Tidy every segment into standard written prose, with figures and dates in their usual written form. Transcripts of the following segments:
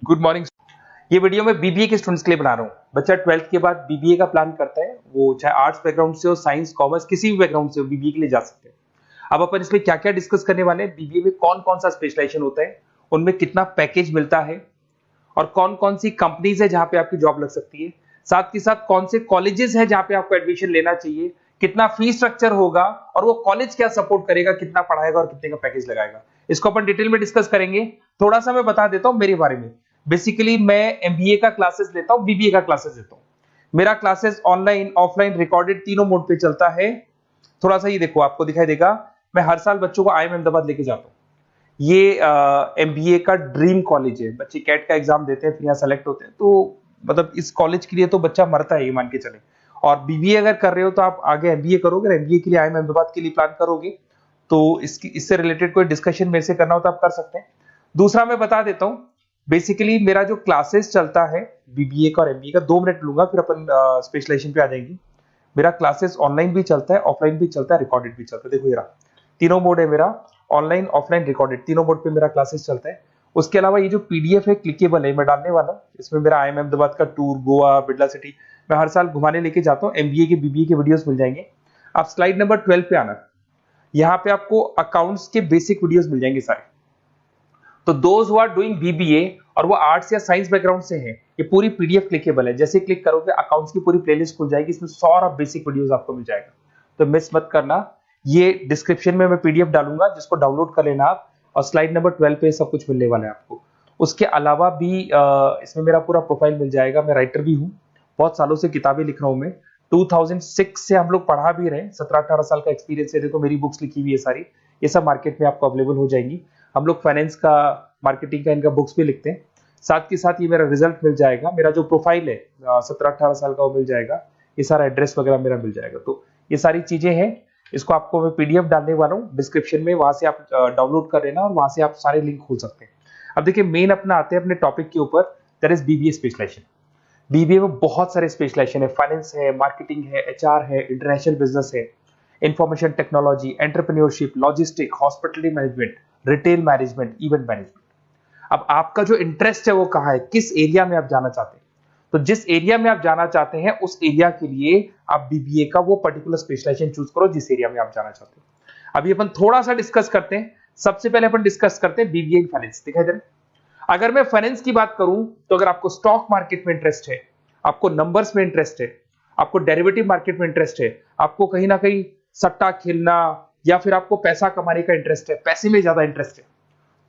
Good morning. ये video मैं BBA के स्टूडेंट्स के लिए बना रहा हूँ। बच्चा 12th के बाद बीबीए का प्लान करता है, वो चाहे आर्ट्स बैकग्राउंड से हो, साइंस, कॉमर्स, किसी भी बैकग्राउंड से हो, बीबीए के लिए जा सकते हैं। अब अपन इसमें क्या क्या डिस्कस करने वाले हैं, बीबीए में कौन कौन सा स्पेशलाइजेशन होता है, उनमें कितना पैकेज मिलता है और कौन कौन सी कंपनीज है जहां पे आपकी जॉब लग सकती है, साथ के साथ कौन से कॉलेजेस है जहां पे आपको एडमिशन लेना चाहिए, कितना फीस स्ट्रक्चर होगा और वो कॉलेज क्या सपोर्ट करेगा, कितना पढ़ाएगा और कितने का पैकेज लगाएगा, इसको अपन डिटेल में डिस्कस करेंगे। थोड़ा सा मैं बता देता हूं मेरे बारे में। बेसिकली मैं एमबीए का क्लासेस लेता हूं, बीबीए का क्लासेस लेता हूं। मेरा क्लासेस ऑनलाइन, ऑफलाइन, रिकॉर्डेड तीनों मोड पे चलता है। थोड़ा सा ये देखो, आपको दिखाई देगा, मैं हर साल बच्चों को आईएम अहमदाबाद लेके जाता हूँ। ये एमबीए का ड्रीम कॉलेज है। बच्चे कैट का एग्जाम देते हैं, फिर यहाँ सेलेक्ट होते हैं, तो मतलब इस कॉलेज के लिए तो बच्चा मरता है, ये मान के चले। और बीबीए अगर कर रहे हो तो आप आगे एमबीए करोगे, एमबीए के लिए आईएम अहमदाबाद के लिए प्लान करोगे, तो इससे रिलेटेड कोई डिस्कशन मेरे से करना हो तो आप कर सकते हैं। दूसरा मैं बता देता हूँ, बेसिकली मेरा जो क्लासेस चलता है बीबीए का और एमबीए का, 2 मिनट लूंगा फिर अपन स्पेशलाइजेशन पे आ जाएंगे। मेरा क्लासेस ऑनलाइन भी चलता है, ऑफलाइन भी चलता है, रिकॉर्डेड भी चलता है। देखो ये रहा, तीनों मोड है मेरा, ऑनलाइन, ऑफलाइन, रिकॉर्डेड, तीनों मोड पे मेरा क्लासेस चलता है। उसके अलावा ये जो पीडीएफ है क्लिकेबल है, मैं डालने वाला हूँ। इसमें मेरा आईएम अहमदाबाद का टूर, गोवा, बिरला सिटी, मैं हर साल घुमाने लेके जाता हूँ। एमबीए के, बीबीए के वीडियोस मिल जाएंगे। आप स्लाइड नंबर 12 पे आना, यहाँ पे आपको अकाउंट्स के बेसिक वीडियोस मिल जाएंगे सारे। तो those who are doing BBA और वो आर्ट्स या साइंस बैकग्राउंड से हैं, ये पूरी पीडीएफ क्लिकेबल है। जैसे क्लिक करोगे अकाउंट्स की पूरी प्लेलिस्ट खुल जाएगी, इसमें सारा बेसिक वीडियोस आपको मिल जाएगा, तो मिस मत करना। ये डिस्क्रिप्शन में मैं पीडीएफ डालूंगा, जिसको डाउनलोड कर लेना आप, और स्लाइड नंबर 12 पे सब कुछ मिलने वाला है आपको। उसके अलावा भी इसमें मेरा पूरा प्रोफाइल मिल जाएगा। मैं राइटर भी हूँ, बहुत सालों से किताबें लिख रहा हूँ मैं। 2006 से हम लोग पढ़ा भी रहे, 17-18 साल का एक्सपीरियंस है। देखो मेरी बुक्स लिखी हुई है सारी, ये सब मार्केट में आपको अवेलेबल हो जाएंगी। हम लोग फाइनेंस का, मार्केटिंग का, इनका बुक्स भी लिखते हैं। साथ के साथ ये मेरा रिजल्ट मिल जाएगा, मेरा जो प्रोफाइल है 17-18 साल का वो मिल जाएगा, ये सारा एड्रेस वगैरह मेरा मिल जाएगा। तो ये सारी चीजें हैं, इसको आपको मैं पीडीएफ डालने वाला हूँ डिस्क्रिप्शन में, वहां से आप डाउनलोड कर लेना और वहां से आप सारे लिंक खोल सकते हैं। अब देखिए मेन अपना आते हैं अपने टॉपिक के ऊपर, that is BBA specialization. BBA में बहुत सारे स्पेशलाइजेशन है, फाइनेंस है, मार्केटिंग है, एचआर है, इंटरनेशनल बिजनेस है, information technology, entrepreneurship, logistic, hospitality management, retail management, event management. अब आपका जो इंटरेस्ट है वो कहाँ है, किस एरिया में आप जाना चाहते हैं, तो जिस एरिया में आप जाना चाहते हैं उस एरिया के लिए आप बीबीए का वो पर्टिकुलर स्पेशलाइजेशन चूज करो जिस एरिया में आप जाना चाहते हो। अभी अपन थोड़ा सा डिस्कस करते हैं। सबसे पहले अपन डिस्कस करते हैं बीबीए इन फाइनेंस। दिखाई दे रहा है? अगर मैं फाइनेंस की बात करूं तो अगर आपको स्टॉक मार्केट में इंटरेस्ट है, आपको नंबर्स में इंटरेस्ट है, आपको डेरिवेटिव मार्केट में इंटरेस्ट है, आपको कहीं ना कहीं सट्टा खेलना या फिर आपको पैसा कमाने का इंटरेस्ट है, पैसे में ज्यादा इंटरेस्ट है,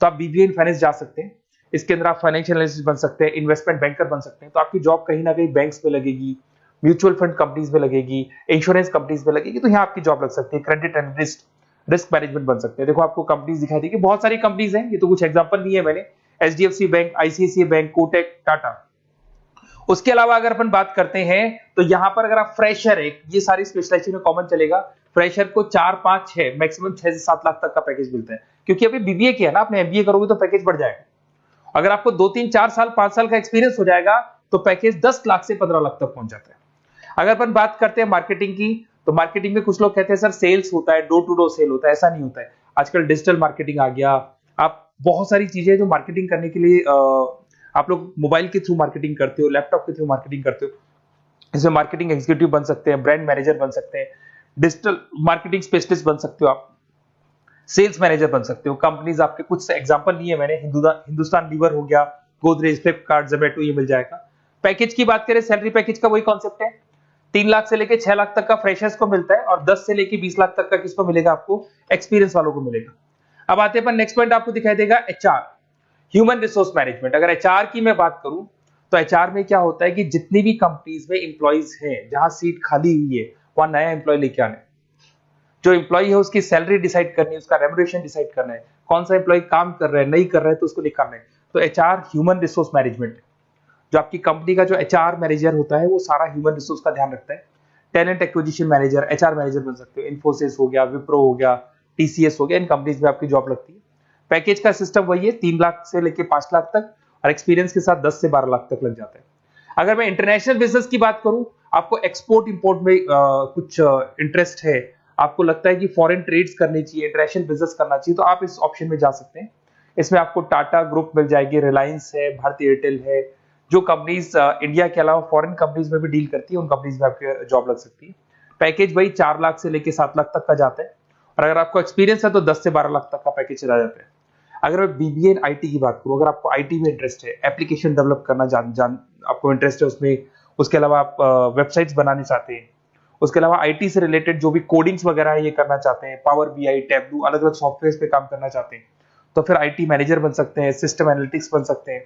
तो आप बीबीए इन फाइनेंस जा सकते हैं। इसके अंदर आप फाइनेंशियल एनालिस्ट बन सकते हैं, इन्वेस्टमेंट बैंकर बन सकते हैं। तो आपकी जॉब कहीं ना कहीं बैंक्स में लगेगी, म्यूचुअल फंड कंपनीज में लगेगी, इंश्योरेंस कंपनीज में लगेगी, तो यहाँ आपकी जॉब लग सकती है। क्रेडिट एनालिस्ट, रिस्क मैनेजमेंट बन सकते हैं। देखो आपको कंपनीज दिखाई देगी, बहुत सारी कंपनीज हैं, ये तो कुछ एग्जांपल नहीं है मैंने, HDFC bank, ICICI bank, Kotak, Tata. उसके अलावा अगर अपन बात करते हैं तो यहां पर अगर आप फ्रेशर है, ये सारी स्पेशलाइजेशन में कॉमन चलेगा, फ्रेशर को 4-5-6 मैक्सिमम 6 से 7 लाख तक का पैकेज मिलता है। क्योंकि अभी बीबीए किया ना आपने, एमबीए करोगे तो पैकेज बढ़ जाएगा। अगर आपको 2-3-4 साल 5 साल का एक्सपीरियंस हो जाएगा तो पैकेज 10 लाख से 15 लाख तक पहुंच जाता है। अगर अपन बात करते हैं मार्केटिंग की, तो मार्केटिंग में कुछ लोग कहते हैं सर सेल्स होता है, डोर टू डोर सेल होता है, ऐसा नहीं होता है। आजकल डिजिटल मार्केटिंग आ गया, आप बहुत सारी चीजें जो मार्केटिंग करने के लिए आप लोग मोबाइल के थ्रू मार्केटिंग करते हो, लैपटॉप के थ्रू मार्केटिंग करते हो, इसमें मार्केटिंग एग्जीक्यूटिव बन सकते हैं, ब्रांड मैनेजर बन सकते हैं, डिजिटल मार्केटिंग स्पेशलिस्ट बन सकते हो, आप सेल्स मैनेजर बन सकते हो। कंपनीज आपके कुछ एग्जांपल लिए मैंने, हिंदुस्तान लीवर हो गया, गोदरेज, फ्लिपकार्ट, जोमेटो, ये मिल जाएगा। पैकेज की बात करें, सैलरी पैकेज का वही कॉन्सेप्ट है, 3 लाख से लेके 6 लाख तक का फ्रेशर्स को मिलता है और 10 से लेके 20 लाख तक का किसको मिलेगा, आपको एक्सपीरियंस वालों को मिलेगा। अब आते हैं नेक्स्ट पॉइंट, आपको दिखाई देगा एचआर, ह्यूमन रिसोर्स मैनेजमेंट। अगर एचआर की मैं बात करूं तो एचआर में क्या होता है कि जितनी भी कंपनीज में इंप्लॉइज हैं, जहां सीट खाली हुई है वहां नया इंप्लॉय लेके आना है। जो इंप्लॉय है उसकी सैलरी डिसाइड करनी है, उसका रेम्युनरेशन डिसाइड करना है, कौन सा इंप्लॉय काम कर रहा है, नहीं कर रहा है तो उसको निकालना है। तो एचआर ह्यूमन रिसोर्स मैनेजमेंट, जो आपकी कंपनी का जो एचआर मैनेजर होता है वो सारा ह्यूमन रिसोर्स का ध्यान रखता है। Talent acquisition manager, HR manager बन सकते हो। इन्फोसिस हो गया, विप्रो हो गया, टीसीएस हो गया, इन कंपनीज में आपकी जॉब लगती है। पैकेज का सिस्टम वही है, 3 लाख से लेके 5 लाख तक, और एक्सपीरियंस के साथ 10 से 12 लाख तक लग जाता है। अगर मैं इंटरनेशनल बिजनेस की बात करूं, आपको एक्सपोर्ट इंपोर्ट में कुछ इंटरेस्ट है, आपको लगता है कि फॉरेन ट्रेड्स करनी चाहिए, इंटरनेशनल बिजनेस करना चाहिए, तो आप इस ऑप्शन में जा सकते हैं। इसमें आपको टाटा ग्रुप मिल जाएगी, रिलायंस है, भारतीय एयरटेल है, जो कंपनीज इंडिया के अलावा फॉरेन कंपनीज में भी डील करती है, उन कंपनीज में आपकी जॉब लग सकती है। पैकेज वही 4 लाख से लेके 7 लाख तक का जाता है, और अगर आपको एक्सपीरियंस है तो 10 से 12 लाख तक का पैकेज चला जाता है। अगर मैं बीबीए इन आईटी की बात करूं, अगर आपको आईटी में इंटरेस्ट है, एप्लीकेशन डेवलप करना आपको इंटरेस्ट है उसमें, उसके अलावा आप वेबसाइट्स बनाने चाहते हैं, उसके अलावा आईटी से रिलेटेड जो भी कोडिंग्स वगैरह है ये करना चाहते हैं, पावर बीआई, टैबलू, अलग अलग सॉफ्टवेयर पे काम करना चाहते हैं, तो फिर आईटी मैनेजर बन सकते हैं, सिस्टम एनालिटिक्स बन सकते हैं,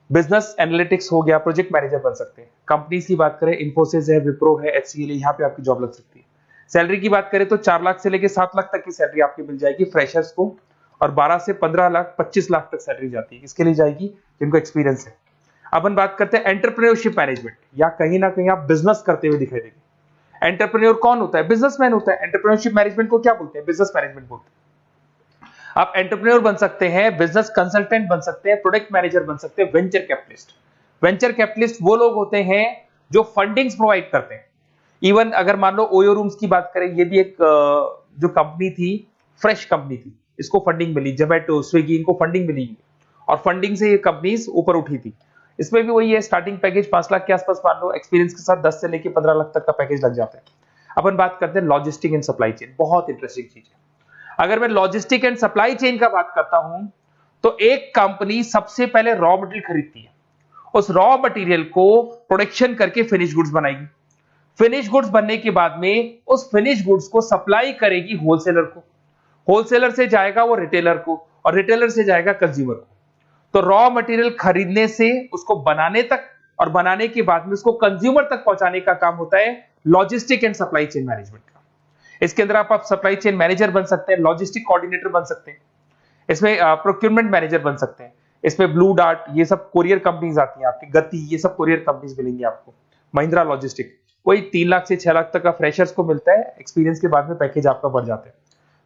बिजनेस एनालिटिक्स हो गया, प्रोजेक्ट मैनेजर बन सकते हैं। कंपनीज की बात करें, इन्फोसिस है, विप्रो है, एचसीएल है, यहाँ पे आपकी जॉब लग सकती है। सैलरी की बात करें तो 4 लाख से लेके 7 लाख तक की सैलरी आपकी मिल जाएगी फ्रेशर्स को, और 12 से 15 लाख 25 लाख तक सैलरी जाती है। किसके लिए जाएगी? जिनको एक्सपीरियंस है। अपन बात करते हैं एंटरप्रेन्योरशिप मैनेजमेंट, या कहीं ना कहीं आप बिजनेस करते हुए दिखाई देंगे। एंटरप्रेन्योर कौन होता है? बिजनेसमैन होता है। एंटरप्रेन्योरशिप मैनेजमेंट को क्या बोलते हैं? बिजनेस मैनेजमेंट बोलते हैं। आप एंटरप्रेन्योर बन सकते हैं, बिजनेस कंसल्टेंट बन सकते हैं, प्रोडक्ट मैनेजर बन सकते हैं, वेंचर कैपिटलिस्ट। वेंचर कैपिटलिस्ट वो लोग होते हैं जो फंडिंग्स प्रोवाइड करते हैं। इवन अगर मान लो ओयो रूम्स की बात करें, ये भी एक जो कंपनी थी, फ्रेश कंपनी थी, इसको फंडिंग मिली, जोमेटो, स्विगी, इनको फंडिंग मिली, और फंडिंग से ये कंपनीज ऊपर उठी थी। इसमें भी वही है, स्टार्टिंग पैकेज 5 लाख के आसपास मान लो, एक्सपीरियंस के साथ 10 से लेके 15 लाख तक का पैकेज लग जाता है। अपन बात करते हैं लॉजिस्टिक एंड सप्लाई चेन, बहुत इंटरेस्टिंग चीज है। अगर मैं लॉजिस्टिक एंड सप्लाई चेन का बात करता हूं, तो एक कंपनी सबसे पहले रॉ मटेरियल खरीदती है, उस रॉ मटेरियल को प्रोडक्शन करके फिनिश गुड्स बनाएगी। फिनिश गुड्स बनने के बाद में उस फिनिश गुड्स को सप्लाई करेगी होलसेलर को, होलसेलर से जाएगा वो रिटेलर को, और रिटेलर से जाएगा कंज्यूमर को। तो रॉ मटेरियल खरीदने से उसको बनाने तक, और बनाने के बाद में उसको कंज्यूमर तक पहुंचाने का काम होता है logistic and supply chain management का। इसके अंदर आप सप्लाई चेन मैनेजर बन सकते हैं, लॉजिस्टिक कोऑर्डिनेटर बन सकते हैं, इसमें प्रोक्योरमेंट मैनेजर बन सकते हैं, इसमें ब्लू डार्ट, ये सब कोरियर कंपनीज आती हैं आपकी, गति, ये सब कोरियर कंपनीज मिलेंगी आपको, महिंद्रा लॉजिस्टिक। वही 3 लाख से 6 लाख तक का फ्रेशर्स को मिलता है, एक्सपीरियंस के बाद में पैकेज आपका बढ़ जाता है।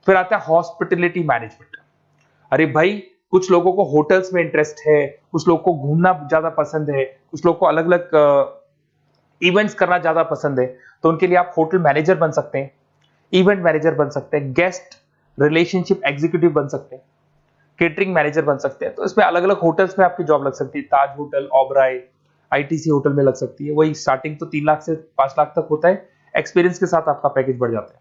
फिर आता है हॉस्पिटलिटी मैनेजमेंट। अरे भाई, कुछ लोगों को होटल्स में इंटरेस्ट है, कुछ लोगों को घूमना ज्यादा पसंद है, कुछ लोगों को अलग अलग इवेंट्स करना ज्यादा पसंद है, तो उनके लिए आप होटल मैनेजर बन सकते हैं, इवेंट मैनेजर बन सकते हैं, गेस्ट रिलेशनशिप एग्जीक्यूटिव बन सकते हैं, केटरिंग मैनेजर बन सकते हैं। तो इसमें अलग अलग होटल्स में आपकी जॉब लग सकती है, ताज होटल, ओबराय, आईटीसी होटल में लग सकती है। वही स्टार्टिंग तो 3 लाख से 5 लाख तक होता है, एक्सपीरियंस के साथ आपका पैकेज बढ़ जाता है।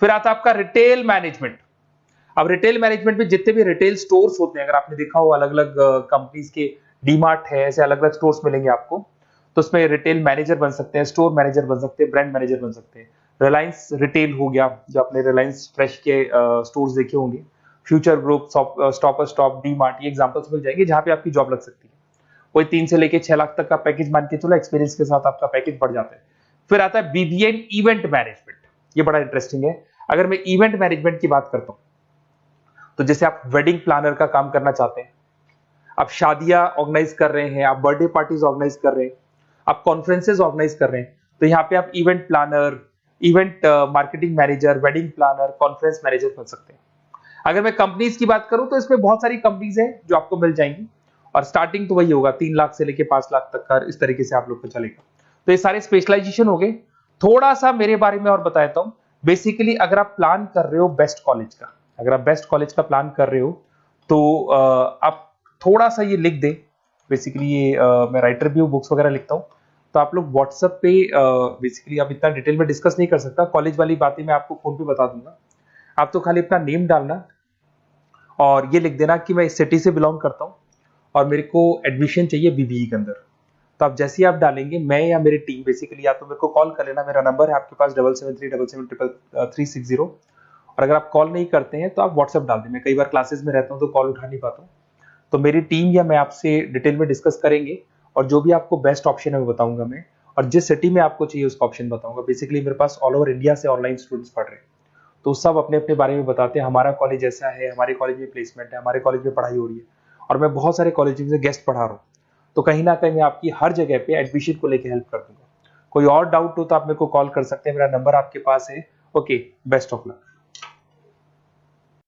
फिर आता है आपका रिटेल मैनेजमेंट। अब रिटेल मैनेजमेंट में जितने भी रिटेल स्टोर्स होते हैं, अगर आपने देखा हो अलग अलग कंपनीज के, डीमार्ट है, ऐसे अलग अलग स्टोर्स मिलेंगे आपको, तो उसमें रिटेल मैनेजर बन सकते हैं, स्टोर मैनेजर बन सकते हैं, ब्रांड मैनेजर बन सकते हैं। रिलायंस रिटेल हो गया, जो आपने रिलायंस फ्रेश के स्टोर्स देखे होंगे, future group, stopper stop, DMart, ये एग्जांपल्स मिल जाएंगे जहां पे आपकी जॉब लग सकती है। वही 3 से लेके 6 लाख तक का पैकेज मान के चलो, एक्सपीरियंस के साथ आपका पैकेज बढ़ जाता है। फिर आता है बीबीए इवेंट मैनेजमेंट, ये बड़ा इंटरेस्टिंग है। अगर मैं इवेंट मैनेजमेंट की बात करता हूं, तो जैसे आप वेडिंग प्लानर का काम करना चाहते हैं, आप शादियां ऑर्गेनाइज कर रहे हैं, आप बर्थडे पार्टीज ऑर्गेनाइज कर रहे हैं, आप कॉन्फ्रेंसेज ऑर्गेनाइज कर रहे हैं, तो यहाँ पे आप event planner, event marketing manager, wedding planner, conference manager बन सकते हैं। अगर मैं कंपनीज की बात करूं, तो इसमें बहुत सारी कंपनीज हैं जो आपको मिल जाएंगी, और स्टार्टिंग तो वही होगा 3 लाख से लेके 5 लाख तक का, इस तरीके से आप लोग को चलेगा। तो ये सारे स्पेशलाइजेशन हो गए। थोड़ा सा मेरे बारे में और बताता हूं। बेसिकली अगर आप प्लान कर रहे हो बेस्ट कॉलेज का, अगर आप बेस्ट कॉलेज का प्लान कर रहे हो, तो आप थोड़ा सा ये लिख दे। बेसिकली ये मैं राइटर भी हूँ, बुक्स वगैरह लिखता हूँ, तो आप लोग व्हाट्सएप पे बेसिकली आप इतना डिटेल में डिस्कस नहीं कर सकता, कॉलेज वाली बातें मैं आपको फोन पे बता दूंगा। आप तो खाली अपना नेम डालना और ये लिख देना कि मैं इस सिटी से बिलोंग करता हूँ और मेरे को एडमिशन चाहिए बीबीए के अंदर। तो आप जैसे ही आप डालेंगे, मैं या मेरी टीम बेसिकली, या तो मेरे को कॉल कर लेना, मेरा नंबर है आपके पास 7737733360। और अगर आप कॉल नहीं करते हैं तो आप व्हाट्सएप डाल दें। मैं कई बार क्लासेस में रहता हूँ तो कॉल उठा नहीं पाता हूँ, तो मेरी टीम या मैं आपसे डिटेल में डिस्कस करेंगे, और जो भी आपको बेस्ट ऑप्शन है वो बताऊंगा मैं, और जिस सिटी में आपको चाहिए उसका ऑप्शन बताऊंगा। बेसिकली मेरे पास ऑल ओवर इंडिया से ऑनलाइन स्टूडेंट्स पढ़ रहे हैं, तो सब अपने अपने बारे में बताते हैं, हमारा कॉलेज ऐसा है, हमारे कॉलेज में प्लेसमेंट है, हमारे कॉलेज में पढ़ाई हो रही है। और मैं बहुत सारे कॉलेज में गेस्ट पढ़ा रहा हूँ, तो कहीं ना कहीं मैं आपकी हर जगह पे एडमिशन को लेकर हेल्प कर दूंगा। कोई और डाउट हो तो आप मेरे को कॉल कर सकते हैं, मेरा नंबर आपके पास है। Okay, best of luck.